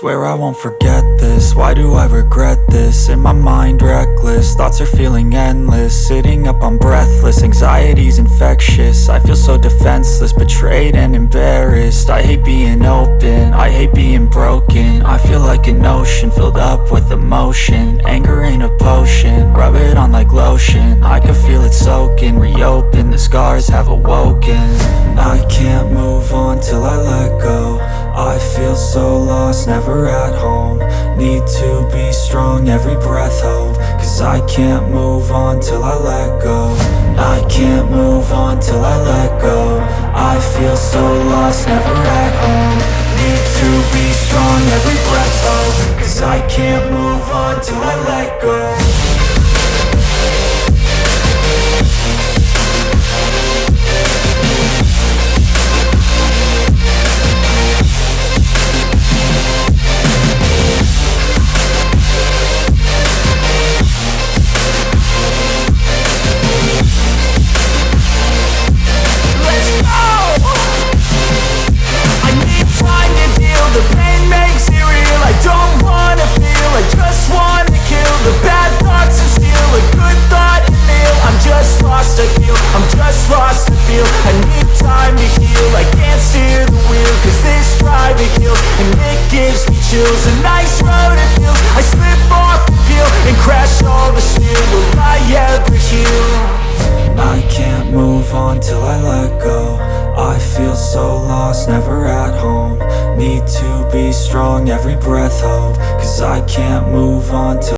Swear I won't forget this, why do I regret this? In my mind reckless, thoughts are feeling endless. Sitting up I'm breathless, anxiety's infectious. I feel so defenseless, betrayed and embarrassed. I hate being open, I hate being broken. I feel like an ocean filled up with emotion. Anger ain't a potion, rub it on like lotion. I can feel it soaking, reopen, the scars have awoken. I can't move on till I let go. I feel so lost, never at home. Need to be strong, every breath hope. Cause I can't move on till I let go. I can't move on till I let go. I feel so lost, never at home. Need to be strong, every breath hope. Cause I can't move on till I let go. The pain makes it real, I don't wanna feel, I just wanna kill the bad thoughts and steal a good thought and feel. I'm just lost, I feel, I'm just lost, I feel. I need time to heal, I can't steer the wheel. Cause this drive it kills, and it gives me chills. A nice road it feels, I slip off the peel and crash all the steel. Will I ever heal? I can't move on till I let go. I feel so lost, never at home. Need to be strong, every breath hope. Cause I can't move on till